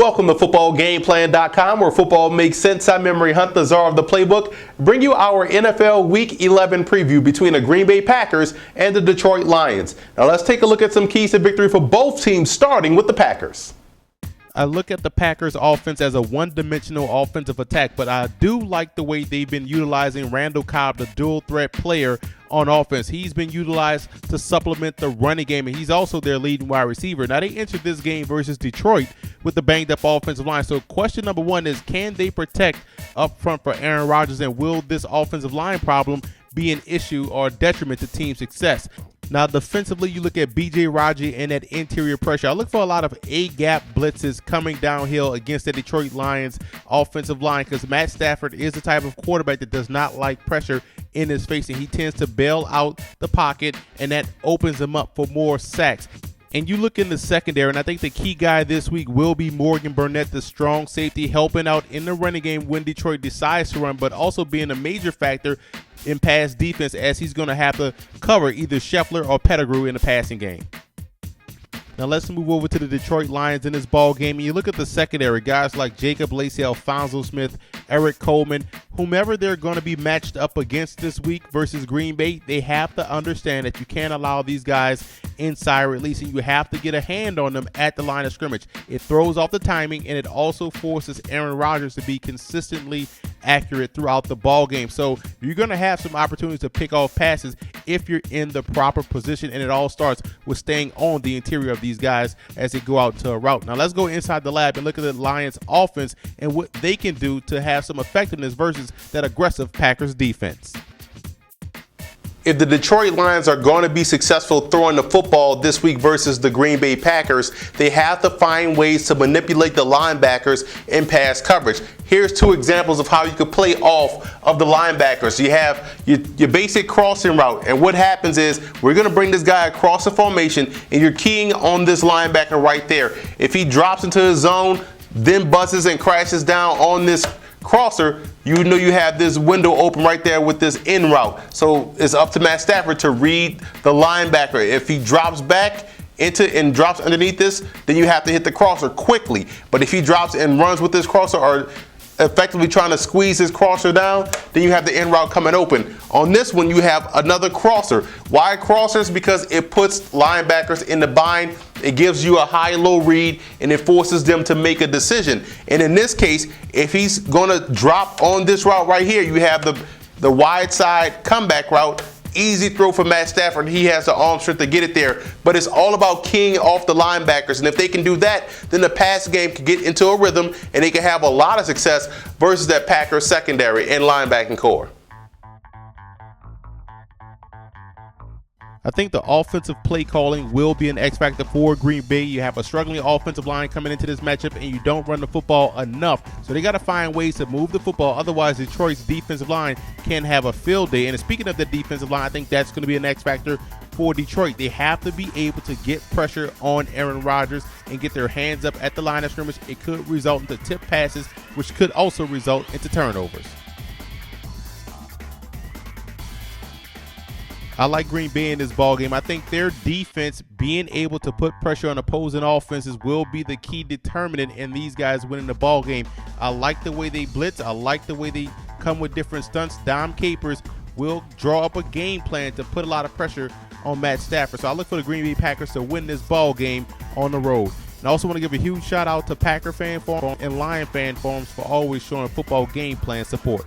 Welcome to footballgameplan.com, where football makes sense. I'm Memory Hunt, the czar of the playbook. Bring you our NFL Week 11 preview between the Green Bay Packers and the Detroit Lions. Now let's take a look at some keys to victory for both teams, starting with the Packers. I look at the Packers offense as a one-dimensional offensive attack, but I do like the way they've been utilizing Randall Cobb, the dual threat player on offense. He's been utilized to supplement the running game, and he's also their leading wide receiver. Now, they entered this game versus Detroit with the banged-up offensive line. So question number one is, can they protect up front for Aaron Rodgers, and will this offensive line problem be an issue or a detriment to team success? Now, defensively, you look at B.J. Raji and that interior pressure. I look for a lot of A-gap blitzes coming downhill against the Detroit Lions offensive line, because Matt Stafford is the type of quarterback that does not like pressure in his face, and he tends to bail out the pocket, and that opens him up for more sacks. And you look in the secondary, and I think the key guy this week will be Morgan Burnett, the strong safety, helping out in the running game when Detroit decides to run, but also being a major factor in pass defense, as he's going to have to cover either Scheffler or Pettigrew in the passing game. Now let's move over to the Detroit Lions in this ball game. And you look at the secondary, guys like Jacob Lacey, Alfonso Smith, Eric Coleman, whomever they're going to be matched up against this week versus Green Bay, they have to understand that you can't allow these guys inside releasing. You have to get a hand on them at the line of scrimmage. It throws off the timing, and it also forces Aaron Rodgers to be consistently accurate throughout the ball game. So you're going to have some opportunities to pick off passes if you're in the proper position, and it all starts with staying on the interior of these guys as they go out to a route. Now let's go inside the lab and look at the Lions offense and what they can do to have some effectiveness versus that aggressive Packers defense. If the Detroit Lions are going to be successful throwing the football this week versus the Green Bay Packers, they have to find ways to manipulate the linebackers in pass coverage. Here's two examples of how you could play off of the linebackers. You have your basic crossing route, and what happens is we're going to bring this guy across the formation, and you're keying on this linebacker right there. If he drops into his zone, then buzzes and crashes down on this crosser, you know you have this window open right there with this in route. So it's up to Matt Stafford to read the linebacker. If he drops back into and drops underneath this, then you have to hit the crosser quickly. But if he drops and runs with this crosser, or effectively trying to squeeze his crosser down, then you have the in route coming open. On this one, you have another crosser. Why crossers? Because it puts linebackers in the bind. It gives you a high-low read, and it forces them to make a decision. And in this case, if he's going to drop on this route right here, you have the wide side comeback route. Easy throw for Matt Stafford. He has the arm strength to get it there. But it's all about keying off the linebackers. And if they can do that, then the pass game can get into a rhythm, and they can have a lot of success versus that Packers secondary and linebacking core. I think the offensive play calling will be an X factor for Green Bay. You have a struggling offensive line coming into this matchup, and you don't run the football enough. So they got to find ways to move the football. Otherwise, Detroit's defensive line can have a field day. And speaking of the defensive line, I think that's going to be an X factor for Detroit. They have to be able to get pressure on Aaron Rodgers and get their hands up at the line of scrimmage. It could result into tip passes, which could also result into turnovers. I like Green Bay in this ballgame. I think their defense being able to put pressure on opposing offenses will be the key determinant in these guys winning the ballgame. I like the way they blitz. I like the way they come with different stunts. Dom Capers will draw up a game plan to put a lot of pressure on Matt Stafford. So I look for the Green Bay Packers to win this ballgame on the road. And I also want to give a huge shout out to Packer Fan Forum and Lion Fan Forums for always showing football game plan support.